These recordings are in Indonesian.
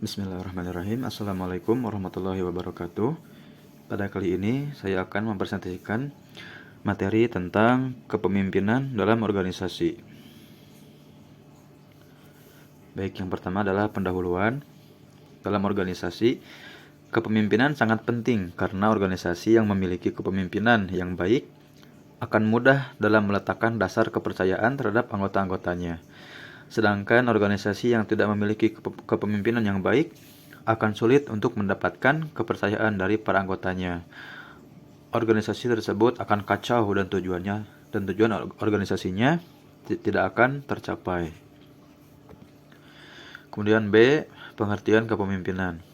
Bismillahirrahmanirrahim. Assalamualaikum warahmatullahi wabarakatuh. Pada kali ini saya akan mempresentasikan materi tentang kepemimpinan dalam organisasi. Baik, yang pertama adalah pendahuluan. Dalam organisasi, kepemimpinan sangat penting karena organisasi yang memiliki kepemimpinan yang baik akan mudah dalam meletakkan dasar kepercayaan terhadap anggota-anggotanya. Sedangkan organisasi yang tidak memiliki kepemimpinan yang baik akan sulit untuk mendapatkan kepercayaan dari para anggotanya. Organisasi tersebut akan kacau dan tujuan organisasinya tidak akan tercapai. Kemudian B, pengertian kepemimpinan.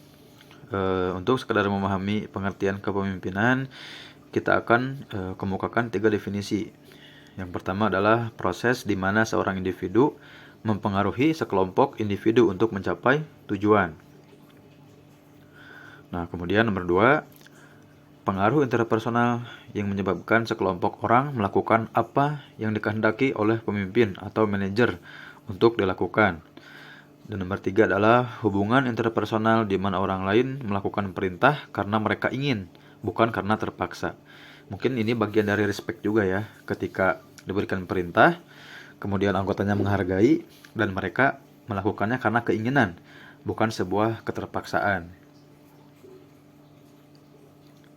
Untuk sekadar memahami pengertian kepemimpinan, kita akan kemukakan 3 definisi. Yang pertama adalah proses di mana seorang individu mempengaruhi sekelompok individu untuk mencapai tujuan. Nah, kemudian nomor 2, pengaruh interpersonal yang menyebabkan sekelompok orang melakukan apa yang dikehendaki oleh pemimpin atau manajer untuk dilakukan. Dan nomor 3 adalah hubungan interpersonal di mana orang lain melakukan perintah karena mereka ingin, bukan karena terpaksa. Mungkin ini bagian dari respect juga ya, ketika diberikan perintah, kemudian anggotanya menghargai, dan mereka melakukannya karena keinginan, bukan sebuah keterpaksaan.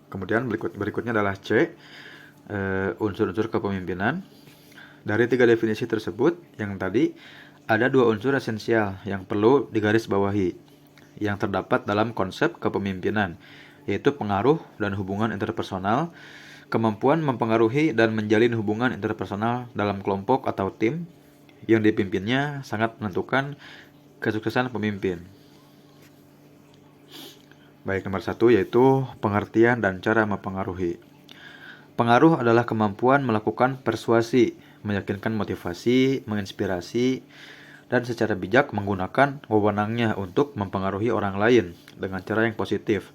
Kemudian berikutnya adalah C, unsur-unsur kepemimpinan. Dari 3 definisi tersebut, yang tadi, ada 2 unsur esensial yang perlu digarisbawahi, yang terdapat dalam konsep kepemimpinan, yaitu pengaruh dan hubungan interpersonal. Kemampuan mempengaruhi dan menjalin hubungan interpersonal dalam kelompok atau tim yang dipimpinnya sangat menentukan kesuksesan pemimpin. Baik, nomor 1 yaitu pengertian dan cara mempengaruhi. Pengaruh adalah kemampuan melakukan persuasi, meyakinkan motivasi, menginspirasi, dan secara bijak menggunakan wewenangnya untuk mempengaruhi orang lain dengan cara yang positif.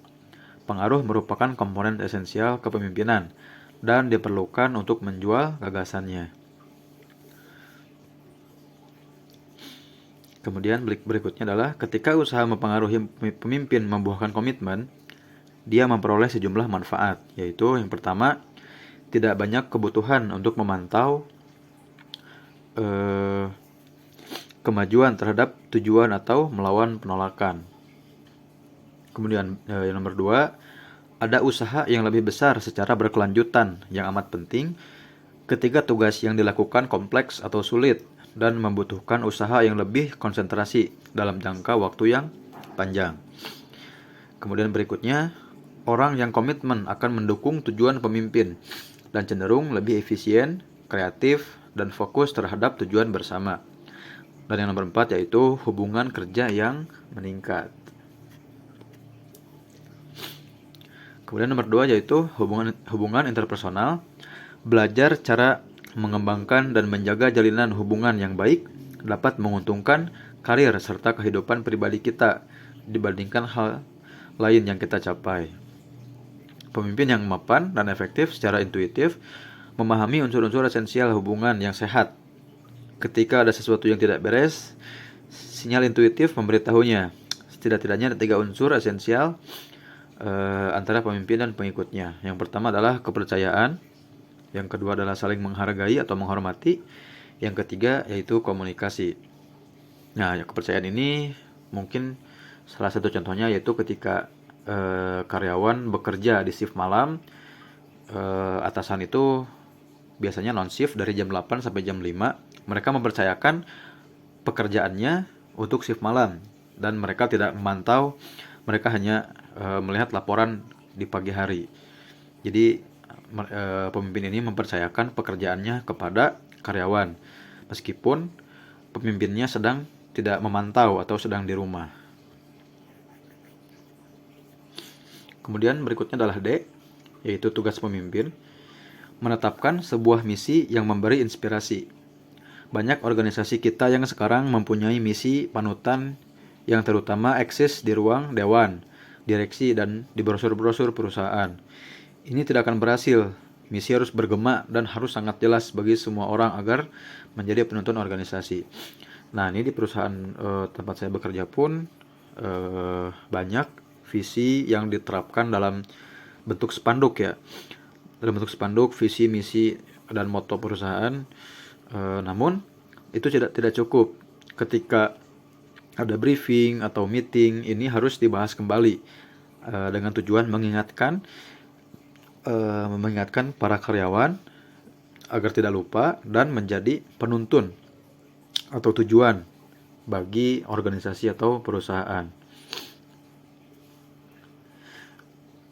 Pengaruh merupakan komponen esensial kepemimpinan dan diperlukan untuk menjual gagasannya. Kemudian berikutnya adalah ketika usaha mempengaruhi pemimpin membuahkan komitmen, dia memperoleh sejumlah manfaat, yaitu yang pertama, tidak banyak kebutuhan untuk memantau kemajuan terhadap tujuan atau melawan penolakan. Kemudian yang nomor 2, ada usaha yang lebih besar secara berkelanjutan yang amat penting ketika tugas yang dilakukan kompleks atau sulit dan membutuhkan usaha yang lebih konsentrasi dalam jangka waktu yang panjang. Kemudian berikutnya, orang yang komitmen akan mendukung tujuan pemimpin dan cenderung lebih efisien, kreatif, dan fokus terhadap tujuan bersama. Dan yang nomor 4 yaitu hubungan kerja yang meningkat. Kemudian nomor 2 yaitu hubungan interpersonal. Belajar cara mengembangkan dan menjaga jalinan hubungan yang baik dapat menguntungkan karir serta kehidupan pribadi kita dibandingkan hal lain yang kita capai. Pemimpin yang mapan dan efektif secara intuitif memahami unsur-unsur esensial hubungan yang sehat. Ketika ada sesuatu yang tidak beres, sinyal intuitif memberitahunya. Setidak-tidaknya ada 3 unsur esensial antara pemimpin dan pengikutnya. Yang pertama adalah kepercayaan, yang kedua adalah saling menghargai atau menghormati, yang ketiga yaitu komunikasi. Nah, kepercayaan ini mungkin salah satu contohnya yaitu ketika karyawan bekerja di shift malam, atasan itu biasanya non shift dari jam 8 sampai jam 5, mereka mempercayakan pekerjaannya untuk shift malam dan mereka tidak memantau, mereka hanya melihat laporan di pagi hari. Jadi pemimpin ini mempercayakan pekerjaannya kepada karyawan meskipun pemimpinnya sedang tidak memantau atau sedang di rumah. Kemudian berikutnya adalah D, yaitu tugas pemimpin, menetapkan sebuah misi yang memberi inspirasi. Banyak organisasi kita yang sekarang mempunyai misi panutan yang terutama eksis di ruang dewan, direksi, dan di brosur-brosur perusahaan. Ini tidak akan berhasil. Misi harus bergema dan harus sangat jelas bagi semua orang agar menjadi penuntun organisasi. Nah, ini di perusahaan tempat saya bekerja pun banyak visi yang diterapkan dalam bentuk spanduk ya, dalam bentuk spanduk visi, misi, dan moto perusahaan. Namun itu tidak cukup. Ketika ada briefing atau meeting, ini harus dibahas kembali dengan tujuan mengingatkan para karyawan agar tidak lupa dan menjadi penuntun atau tujuan bagi organisasi atau perusahaan.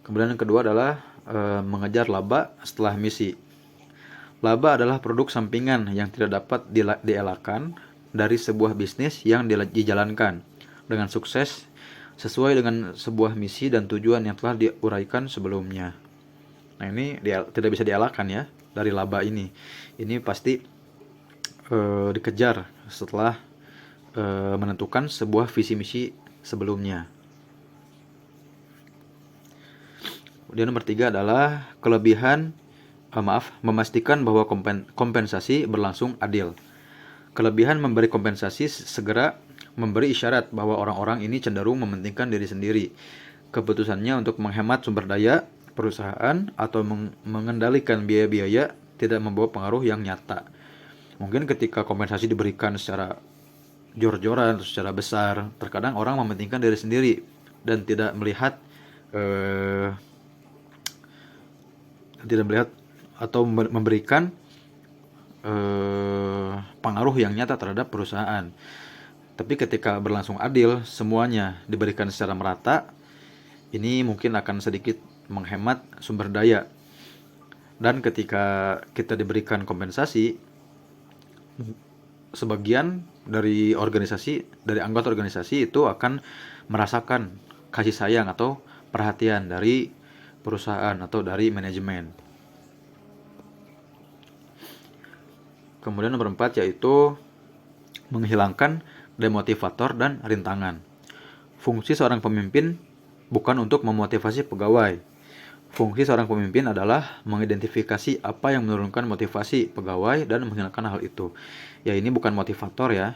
Kemudian yang kedua adalah mengejar laba setelah misi. Laba adalah produk sampingan yang tidak dapat dielakkan dari sebuah bisnis yang dijalankan dengan sukses sesuai dengan sebuah misi dan tujuan yang telah diuraikan sebelumnya. Nah, ini tidak bisa dielakkan ya dari laba ini. Ini pasti dikejar setelah menentukan sebuah visi misi sebelumnya. Kemudian nomor 3 adalah memastikan bahwa kompensasi berlangsung adil. Kelebihan memberi kompensasi segera memberi isyarat bahwa orang-orang ini cenderung mementingkan diri sendiri. Keputusannya untuk menghemat sumber daya perusahaan atau mengendalikan biaya-biaya tidak membawa pengaruh yang nyata. Mungkin ketika kompensasi diberikan secara jor-joran atau secara besar, terkadang orang mementingkan diri sendiri dan tidak melihat atau memberikan pengaruh yang nyata terhadap perusahaan. Tapi ketika berlangsung adil, semuanya diberikan secara merata, ini mungkin akan sedikit menghemat sumber daya. Dan ketika kita diberikan kompensasi, sebagian dari anggota organisasi itu akan merasakan kasih sayang atau perhatian dari perusahaan atau dari manajemen. Kemudian nomor 4 yaitu menghilangkan demotivator dan rintangan. Fungsi seorang pemimpin bukan untuk memotivasi pegawai. Fungsi seorang pemimpin adalah mengidentifikasi apa yang menurunkan motivasi pegawai dan menghilangkan hal itu. Ya, ini bukan motivator ya,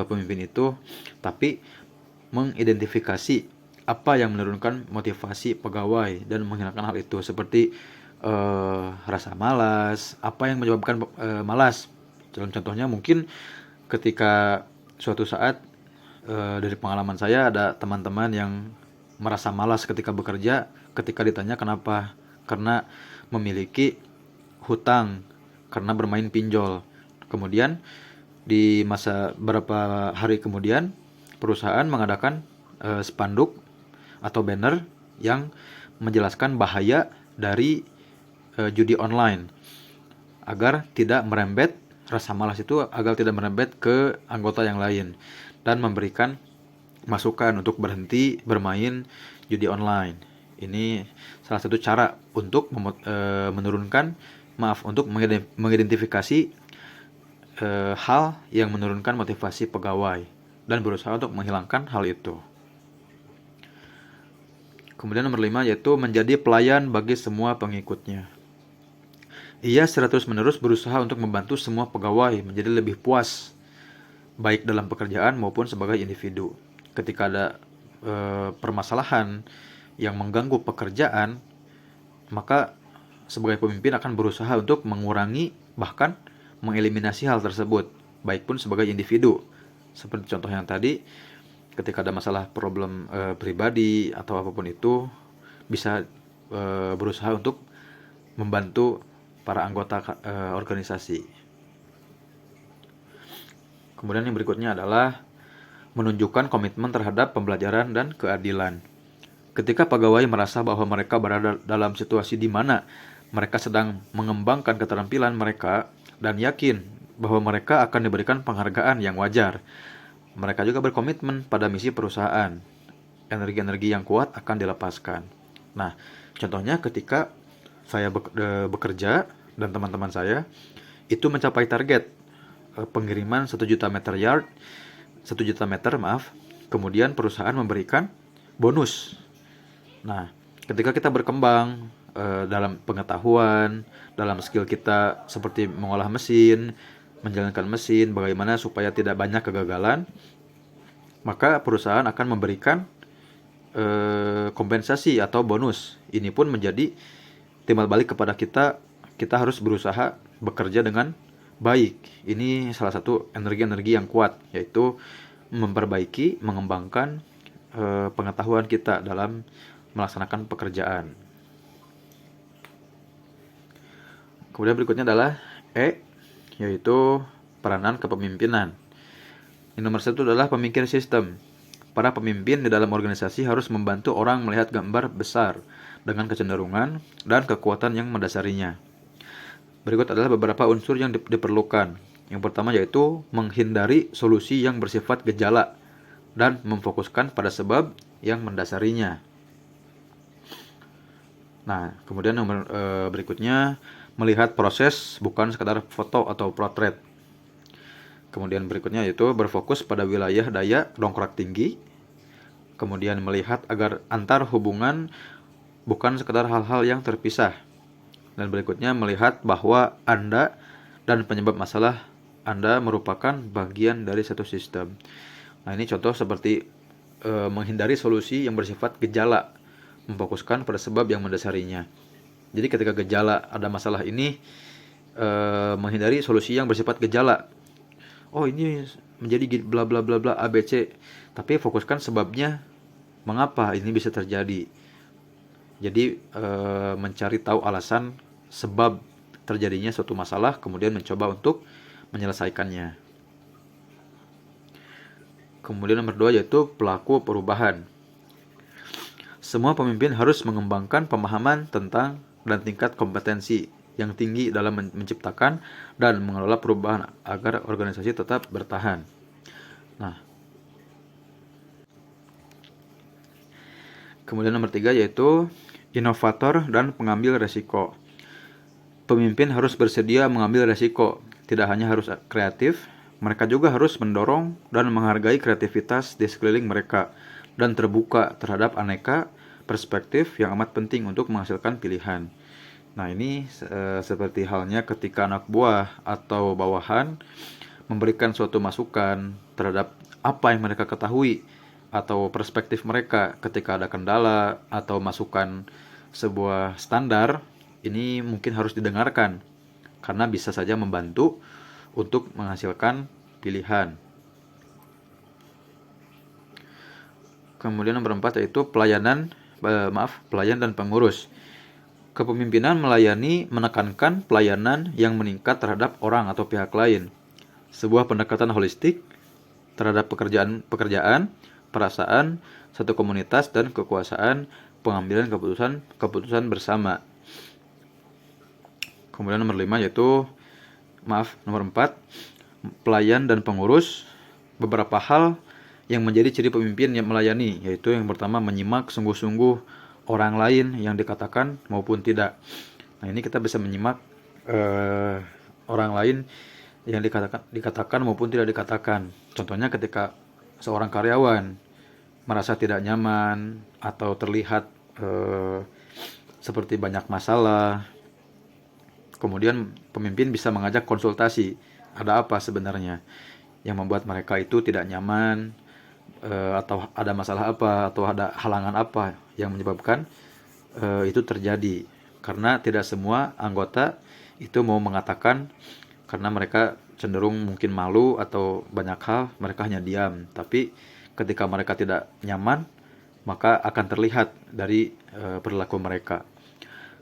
pemimpin itu, tapi mengidentifikasi apa yang menurunkan motivasi pegawai dan menghilangkan hal itu, seperti rasa malas, apa yang menyebabkan malas. Dalam contohnya mungkin ketika suatu saat dari pengalaman saya ada teman-teman yang merasa malas ketika bekerja, ketika ditanya kenapa, karena memiliki hutang karena bermain pinjol. Kemudian di masa beberapa hari kemudian perusahaan mengadakan spanduk atau banner yang menjelaskan bahaya dari judi online agar tidak merembet rasa malas itu, agar tidak merembet ke anggota yang lain, dan memberikan masukan untuk berhenti bermain judi online. Ini salah satu cara untuk untuk mengidentifikasi hal yang menurunkan motivasi pegawai dan berusaha untuk menghilangkan hal itu. Kemudian nomor 5 yaitu menjadi pelayan bagi semua pengikutnya. Ia secara terus-menerus berusaha untuk membantu semua pegawai menjadi lebih puas, baik dalam pekerjaan maupun sebagai individu. Ketika ada permasalahan yang mengganggu pekerjaan, maka sebagai pemimpin akan berusaha untuk mengurangi bahkan mengeliminasi hal tersebut, baik pun sebagai individu. Seperti contoh yang tadi, ketika ada masalah problem pribadi atau apapun itu, bisa berusaha untuk membantu para anggota organisasi. Kemudian yang berikutnya adalah menunjukkan komitmen terhadap pembelajaran dan keadilan. Ketika pegawai merasa bahwa mereka berada dalam situasi di mana mereka sedang mengembangkan keterampilan mereka dan yakin bahwa mereka akan diberikan penghargaan yang wajar, mereka juga berkomitmen pada misi perusahaan. Energi-energi yang kuat akan dilepaskan. Nah, contohnya ketika saya bekerja dan teman-teman saya itu mencapai target pengiriman 1 juta meter, kemudian perusahaan memberikan bonus. Nah, ketika kita berkembang dalam pengetahuan, dalam skill kita seperti mengolah mesin, menjalankan mesin, bagaimana supaya tidak banyak kegagalan, maka perusahaan akan memberikan kompensasi atau bonus. Ini pun menjadi timbal balik kepada kita, kita harus berusaha bekerja dengan baik. Ini salah satu energi-energi yang kuat, yaitu memperbaiki, mengembangkan pengetahuan kita dalam melaksanakan pekerjaan. Kemudian berikutnya adalah E, yaitu peranan kepemimpinan. Yang nomor 1 adalah pemikir sistem. Para pemimpin di dalam organisasi harus membantu orang melihat gambar besar dengan kecenderungan dan kekuatan yang mendasarinya. Berikut adalah beberapa unsur yang diperlukan. Yang pertama yaitu menghindari solusi yang bersifat gejala dan memfokuskan pada sebab yang mendasarinya. Nah, kemudian nomor berikutnya melihat proses bukan sekadar foto atau potret. Kemudian berikutnya yaitu berfokus pada wilayah daya dongkrak tinggi. Kemudian melihat agar antar hubungan bukan sekedar hal-hal yang terpisah. Dan berikutnya melihat bahwa Anda dan penyebab masalah Anda merupakan bagian dari satu sistem. Nah, ini contoh seperti menghindari solusi yang bersifat gejala, memfokuskan pada sebab yang mendasarinya. Jadi ketika gejala ada masalah ini, menghindari solusi yang bersifat gejala. Oh, ini menjadi bla bla bla bla ABC, tapi fokuskan sebabnya mengapa ini bisa terjadi. Jadi mencari tahu alasan sebab terjadinya suatu masalah, kemudian mencoba untuk menyelesaikannya. Kemudian nomor 2 yaitu pelaku perubahan. Semua pemimpin harus mengembangkan pemahaman tentang dan tingkat kompetensi yang tinggi dalam menciptakan dan mengelola perubahan agar organisasi tetap bertahan. Nah, kemudian nomor 3 yaitu inovator dan pengambil resiko. Pemimpin harus bersedia mengambil resiko, tidak hanya harus kreatif, mereka juga harus mendorong dan menghargai kreativitas di sekeliling mereka dan terbuka terhadap aneka perspektif yang amat penting untuk menghasilkan pilihan. Nah, ini seperti halnya ketika anak buah atau bawahan memberikan suatu masukan terhadap apa yang mereka ketahui atau perspektif mereka ketika ada kendala atau masukan sebuah standar, ini mungkin harus didengarkan karena bisa saja membantu untuk menghasilkan pilihan. Kemudian nomor 4 yaitu pelayan dan pengurus. Kepemimpinan menekankan pelayanan yang meningkat terhadap orang atau pihak lain. Sebuah pendekatan holistik terhadap pekerjaan, perasaan, satu komunitas dan kekuasaan, pengambilan keputusan bersama. Kemudian nomor 5 yaitu nomor 4, pelayan dan pengurus. Beberapa hal yang menjadi ciri pemimpin yang melayani, yaitu yang pertama menyimak sungguh-sungguh orang lain yang dikatakan maupun tidak. Nah, ini kita bisa menyimak orang lain yang dikatakan maupun tidak dikatakan. Contohnya ketika seorang karyawan merasa tidak nyaman atau terlihat seperti banyak masalah, kemudian pemimpin bisa mengajak konsultasi. Ada apa sebenarnya yang membuat mereka itu tidak nyaman, atau ada masalah apa, atau ada halangan apa yang menyebabkan itu terjadi. Karena tidak semua anggota itu mau mengatakan, karena mereka cenderung mungkin malu atau banyak hal, mereka hanya diam. Tapi ketika mereka tidak nyaman, maka akan terlihat dari perilaku mereka.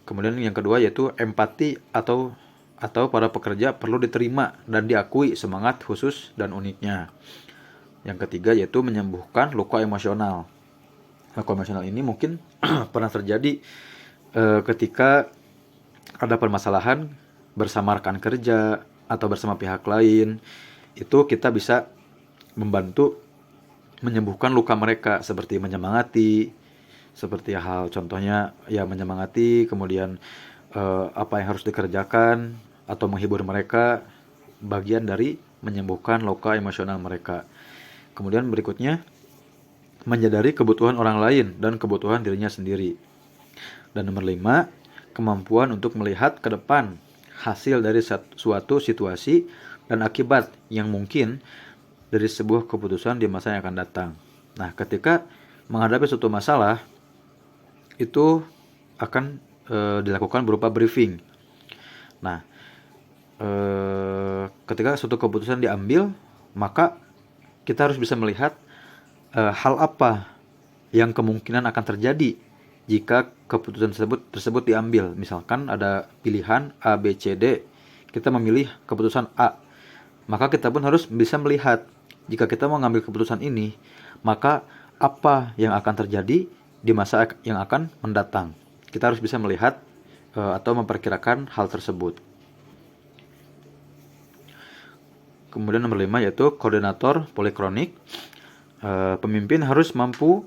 Kemudian yang kedua yaitu empati atau para pekerja perlu diterima dan diakui semangat khusus dan uniknya. Yang ketiga yaitu menyembuhkan luka emosional. Luka emosional ini mungkin pernah terjadi ketika ada permasalahan bersama rekan kerja atau bersama pihak lain. Itu kita bisa membantu menyembuhkan luka mereka, seperti menyemangati, seperti hal contohnya ya menyemangati, kemudian apa yang harus dikerjakan atau menghibur mereka, bagian dari menyembuhkan luka emosional mereka. Kemudian berikutnya menyadari kebutuhan orang lain dan kebutuhan dirinya sendiri. Dan nomor 5, kemampuan untuk melihat ke depan hasil dari suatu situasi dan akibat yang mungkin dari sebuah keputusan di masa yang akan datang. Nah, ketika menghadapi suatu masalah, itu akan dilakukan berupa briefing. Nah, ketika suatu keputusan diambil, maka kita harus bisa melihat hal apa yang kemungkinan akan terjadi jika keputusan tersebut diambil. Misalkan ada pilihan A, B, C, D, kita memilih keputusan A, maka kita pun harus bisa melihat jika kita mau mengambil keputusan ini, maka apa yang akan terjadi di masa yang akan mendatang. Kita harus bisa melihat atau memperkirakan hal tersebut. Kemudian nomor 5 yaitu koordinator polikronik. Pemimpin harus mampu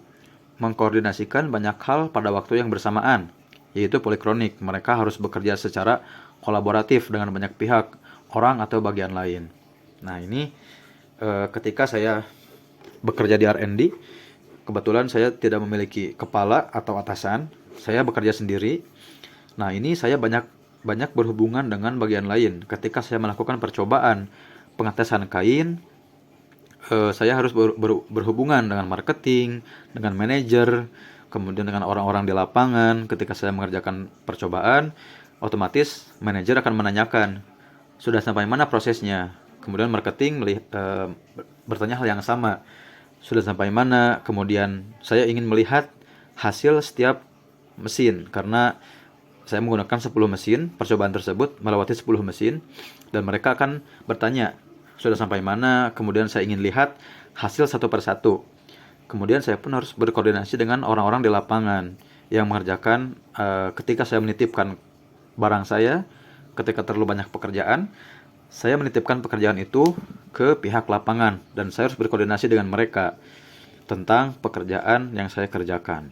mengkoordinasikan banyak hal pada waktu yang bersamaan, yaitu polikronik. Mereka harus bekerja secara kolaboratif dengan banyak pihak, orang atau bagian lain. Nah, ini ketika saya bekerja di R&D, kebetulan saya tidak memiliki kepala atau atasan, saya bekerja sendiri. Nah, ini saya banyak berhubungan dengan bagian lain. Ketika saya melakukan percobaan pengetesan kain, saya harus berhubungan dengan marketing, dengan manajer, kemudian dengan orang-orang di lapangan. Ketika saya mengerjakan percobaan, otomatis manajer akan menanyakan, sudah sampai mana prosesnya? Kemudian marketing bertanya hal yang sama, sudah sampai mana? Kemudian saya ingin melihat hasil setiap mesin, karena saya menggunakan 10 mesin, percobaan tersebut melewati 10 mesin, dan mereka akan bertanya, sudah sampai mana? Kemudian saya ingin lihat hasil satu persatu. Kemudian saya pun harus berkoordinasi dengan orang-orang di lapangan yang mengerjakan ketika saya menitipkan barang saya, ketika terlalu banyak pekerjaan, saya menitipkan pekerjaan itu ke pihak lapangan dan saya harus berkoordinasi dengan mereka tentang pekerjaan yang saya kerjakan.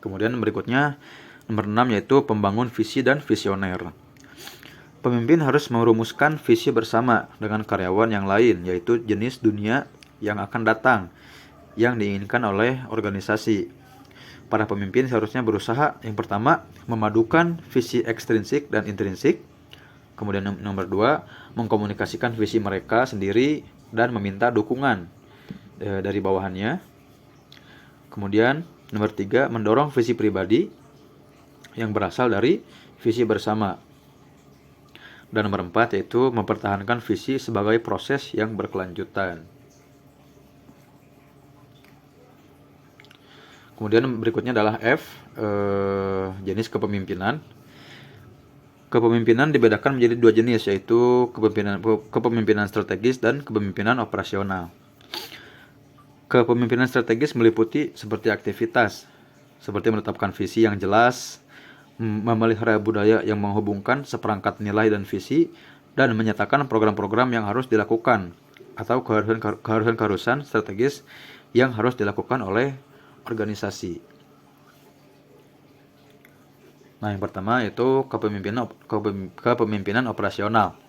Kemudian berikutnya nomor 6 yaitu pembangun visi dan visioner. Pemimpin harus merumuskan visi bersama dengan karyawan yang lain, yaitu jenis dunia yang akan datang yang diinginkan oleh organisasi. Para pemimpin seharusnya berusaha yang pertama memadukan visi ekstrinsik dan intrinsik. Kemudian nomor 2, mengkomunikasikan visi mereka sendiri dan meminta dukungan dari bawahannya. Kemudian nomor 3, mendorong visi pribadi yang berasal dari visi bersama. Dan nomor 4 yaitu mempertahankan visi sebagai proses yang berkelanjutan. Kemudian berikutnya adalah F, jenis kepemimpinan. Kepemimpinan dibedakan menjadi 2 jenis, yaitu kepemimpinan strategis dan kepemimpinan operasional. Kepemimpinan strategis meliputi seperti aktivitas, seperti menetapkan visi yang jelas, memelihara budaya yang menghubungkan seperangkat nilai dan visi, dan menyatakan program-program yang harus dilakukan atau keharusan strategis yang harus dilakukan oleh organisasi. Nah, yang pertama yaitu kepemimpinan operasional.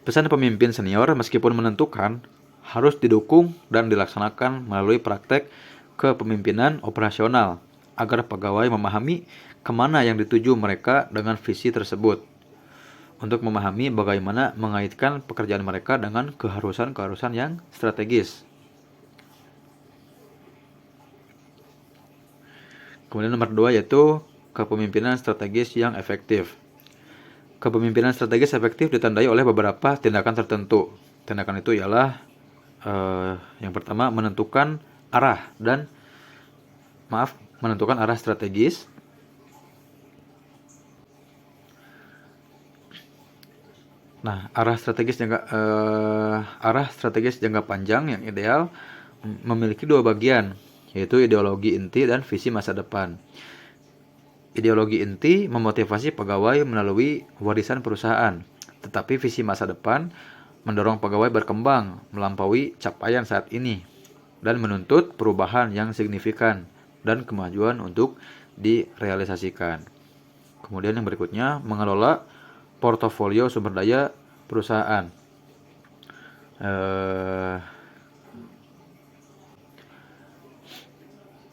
Pesan pemimpin senior meskipun menentukan harus didukung dan dilaksanakan melalui praktek kepemimpinan operasional agar pegawai memahami kemana yang dituju mereka dengan visi tersebut, untuk memahami bagaimana mengaitkan pekerjaan mereka dengan keharusan-keharusan yang strategis. Kemudian nomor 2 yaitu kepemimpinan strategis yang efektif. Kepemimpinan strategis efektif ditandai oleh beberapa tindakan tertentu. Tindakan itu ialah yang pertama menentukan arah strategis. Nah, arah strategis jangka panjang yang ideal memiliki 2 bagian, yaitu ideologi inti dan visi masa depan. Ideologi inti memotivasi pegawai melalui warisan perusahaan, tetapi visi masa depan mendorong pegawai berkembang melampaui capaian saat ini dan menuntut perubahan yang signifikan dan kemajuan untuk direalisasikan. Kemudian yang berikutnya, mengelola portofolio sumber daya perusahaan.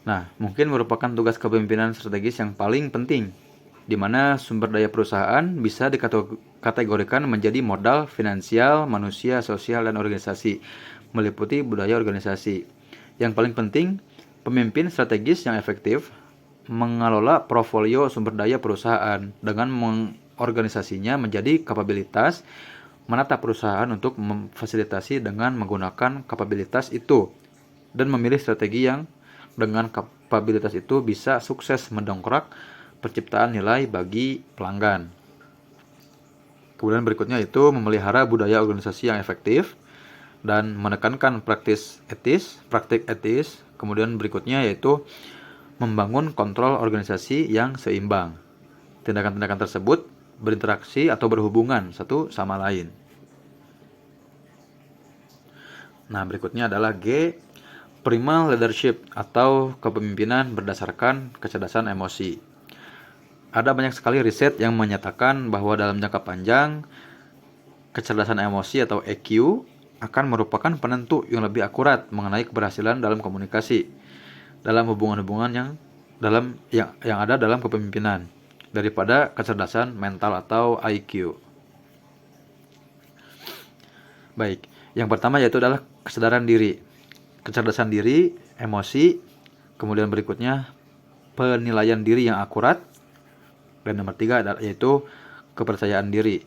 Nah, mungkin merupakan tugas kepemimpinan strategis yang paling penting di mana sumber daya perusahaan bisa dikategorikan menjadi modal, finansial, manusia, sosial, dan organisasi, meliputi budaya organisasi. Yang paling penting, pemimpin strategis yang efektif mengelola portofolio sumber daya perusahaan dengan mengorganisasinya menjadi kapabilitas, menata perusahaan untuk memfasilitasi dengan menggunakan kapabilitas itu, dan memilih strategi yang dengan kapabilitas itu bisa sukses mendongkrak penciptaan nilai bagi pelanggan. Kemudian berikutnya itu memelihara budaya organisasi yang efektif dan menekankan praktik etis. Kemudian berikutnya yaitu membangun kontrol organisasi yang seimbang. Tindakan-tindakan tersebut berinteraksi atau berhubungan satu sama lain. Nah, berikutnya adalah G, primal leadership atau kepemimpinan berdasarkan kecerdasan emosi. Ada banyak sekali riset yang menyatakan bahwa dalam jangka panjang, kecerdasan emosi atau EQ akan merupakan penentu yang lebih akurat mengenai keberhasilan dalam komunikasi, dalam hubungan-hubungan yang ada dalam kepemimpinan, daripada kecerdasan mental atau IQ. Baik, yang pertama yaitu adalah kesadaran diri, kecerdasan diri, emosi, kemudian berikutnya penilaian diri yang akurat, dan nomor 3 yaitu kepercayaan diri.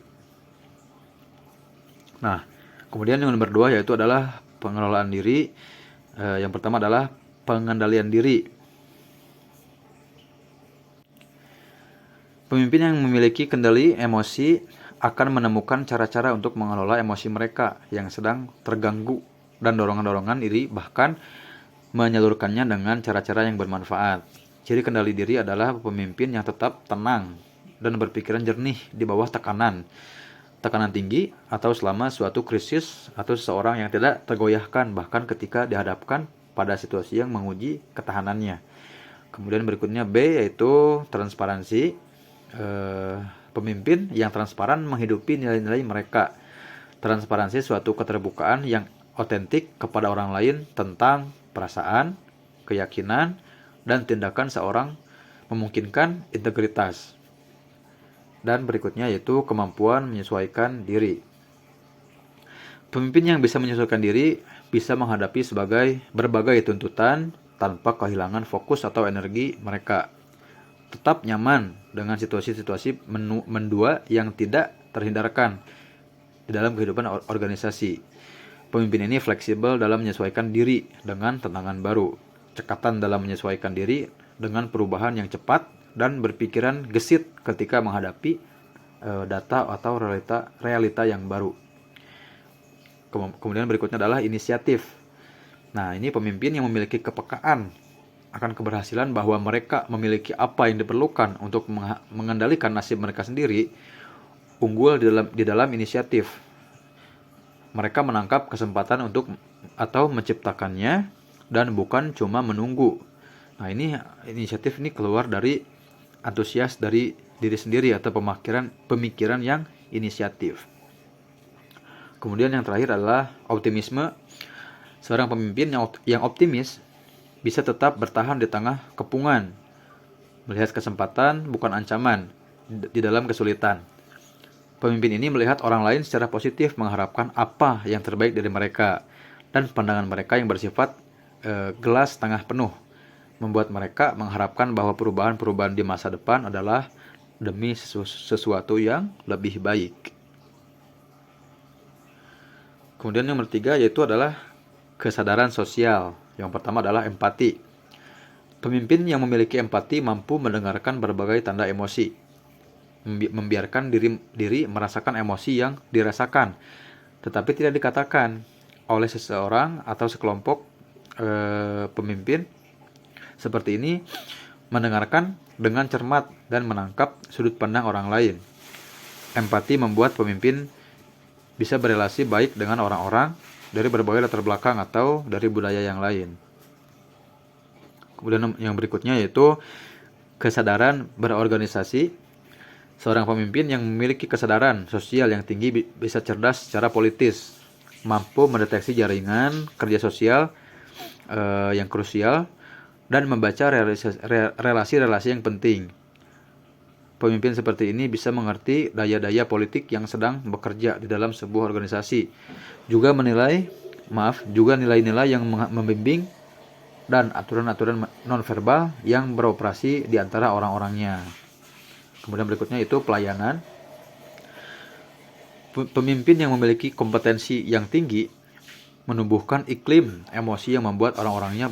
Nah, kemudian yang nomor 2 yaitu adalah pengelolaan diri. Yang pertama adalah pengendalian diri. Pemimpin yang memiliki kendali emosi akan menemukan cara-cara untuk mengelola emosi mereka yang sedang terganggu dan dorongan-dorongan diri, bahkan menyalurkannya dengan cara-cara yang bermanfaat. Ciri kendali diri adalah pemimpin yang tetap tenang dan berpikiran jernih di bawah tekanan tinggi atau selama suatu krisis, atau seseorang yang tidak tergoyahkan bahkan ketika dihadapkan pada situasi yang menguji ketahanannya. Kemudian berikutnya B yaitu transparansi. Pemimpin yang transparan menghidupi nilai-nilai mereka. Transparansi suatu keterbukaan yang otentik kepada orang lain tentang perasaan, keyakinan, dan tindakan seorang, memungkinkan integritas. Dan berikutnya yaitu kemampuan menyesuaikan diri. Pemimpin yang bisa menyesuaikan diri bisa menghadapi berbagai tuntutan tanpa kehilangan fokus atau energi mereka. Tetap nyaman dengan situasi-situasi mendua yang tidak terhindarkan di dalam kehidupan organisasi. Pemimpin ini fleksibel dalam menyesuaikan diri dengan tantangan baru, cekatan dalam menyesuaikan diri dengan perubahan yang cepat, dan berpikiran gesit ketika menghadapi data atau realita yang baru. Kemudian berikutnya adalah inisiatif. Nah, ini pemimpin yang memiliki kepekaan akan keberhasilan bahwa mereka memiliki apa yang diperlukan untuk mengendalikan nasib mereka sendiri, unggul di dalam inisiatif. Mereka menangkap kesempatan atau menciptakannya dan bukan cuma menunggu. Nah, ini inisiatif ini keluar dari antusias dari diri sendiri atau pemikiran yang inisiatif. Kemudian yang terakhir adalah optimisme. Seorang pemimpin yang optimis bisa tetap bertahan di tengah kepungan, melihat kesempatan bukan ancaman di dalam kesulitan. Pemimpin ini melihat orang lain secara positif, mengharapkan apa yang terbaik dari mereka, dan pandangan mereka yang bersifat gelas setengah penuh, membuat mereka mengharapkan bahwa perubahan-perubahan di masa depan adalah demi sesuatu yang lebih baik. Kemudian yang ketiga yaitu adalah kesadaran sosial. Yang pertama adalah empati. Pemimpin yang memiliki empati mampu mendengarkan berbagai tanda emosi, membiarkan diri merasakan emosi yang dirasakan, tetapi tidak dikatakan oleh seseorang atau sekelompok. Pemimpin seperti ini mendengarkan dengan cermat dan menangkap sudut pandang orang lain. Empati membuat pemimpin bisa berelasi baik dengan orang-orang dari berbagai latar belakang atau dari budaya yang lain. Kemudian yang berikutnya yaitu kesadaran berorganisasi. Seorang pemimpin yang memiliki kesadaran sosial yang tinggi bisa cerdas secara politis, mampu mendeteksi jaringan kerja sosial yang krusial, dan membaca relasi-relasi yang penting. Pemimpin seperti ini bisa mengerti daya-daya politik yang sedang bekerja di dalam sebuah organisasi. Juga nilai-nilai yang membimbing dan aturan-aturan nonverbal yang beroperasi di antara orang-orangnya. Kemudian berikutnya itu pelayanan. Pemimpin yang memiliki kompetensi yang tinggi menumbuhkan iklim emosi yang membuat orang-orangnya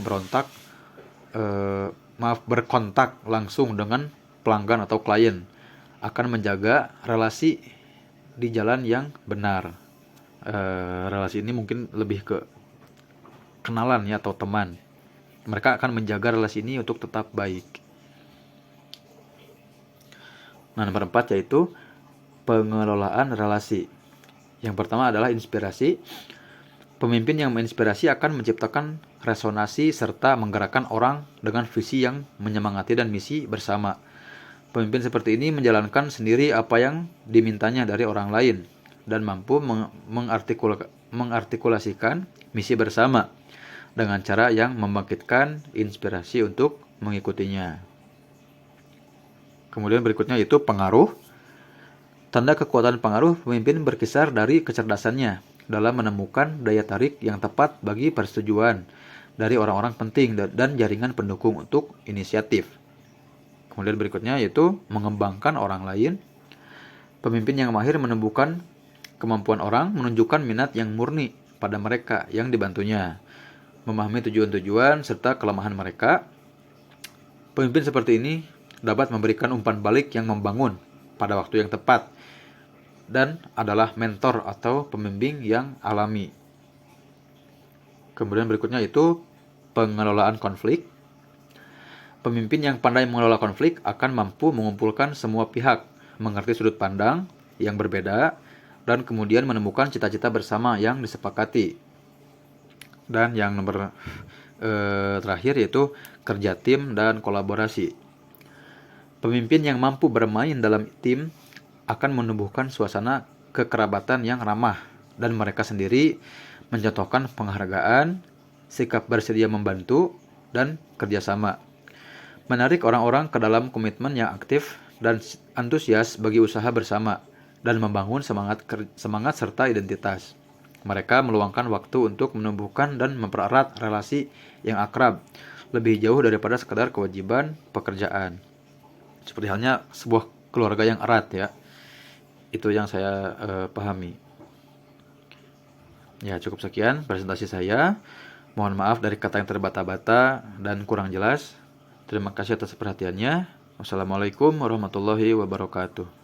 berkontak langsung dengan pelanggan atau klien, akan menjaga relasi di jalan yang benar. Relasi ini mungkin lebih ke kenalan ya, atau teman. Mereka akan menjaga relasi ini untuk tetap baik. Nah, nomor 4 yaitu pengelolaan relasi. Yang pertama adalah inspirasi. Pemimpin yang menginspirasi akan menciptakan resonansi serta menggerakkan orang dengan visi yang menyemangati dan misi bersama. Pemimpin seperti ini menjalankan sendiri apa yang dimintanya dari orang lain dan mampu mengartikulasikan misi bersama dengan cara yang membangkitkan inspirasi untuk mengikutinya. Kemudian berikutnya itu pengaruh. Tanda kekuatan pengaruh pemimpin berkisar dari kecerdasannya dalam menemukan daya tarik yang tepat bagi persetujuan dari orang-orang penting dan jaringan pendukung untuk inisiatif. Kemudian berikutnya yaitu mengembangkan orang lain. Pemimpin yang mahir menemukan kemampuan orang, menunjukkan minat yang murni pada mereka yang dibantunya, memahami tujuan-tujuan serta kelemahan mereka. Pemimpin seperti ini dapat memberikan umpan balik yang membangun pada waktu yang tepat dan adalah mentor atau pembimbing yang alami. Kemudian berikutnya itu pengelolaan konflik. Pemimpin yang pandai mengelola konflik akan mampu mengumpulkan semua pihak, mengerti sudut pandang yang berbeda, dan kemudian menemukan cita-cita bersama yang disepakati. Dan yang nomor terakhir yaitu kerja tim dan kolaborasi. Pemimpin yang mampu bermain dalam tim akan menumbuhkan suasana kekerabatan yang ramah, dan mereka sendiri mencontohkan penghargaan, sikap bersedia membantu, dan kerjasama. Menarik orang-orang ke dalam komitmen yang aktif dan antusias bagi usaha bersama dan membangun semangat serta identitas. Mereka meluangkan waktu untuk menumbuhkan dan mempererat relasi yang akrab, lebih jauh daripada sekadar kewajiban pekerjaan. Seperti halnya sebuah keluarga yang erat ya. Itu yang saya pahami. Ya, cukup sekian presentasi saya. Mohon maaf dari kata yang terbata-bata dan kurang jelas. Terima kasih atas perhatiannya. Wassalamualaikum warahmatullahi wabarakatuh.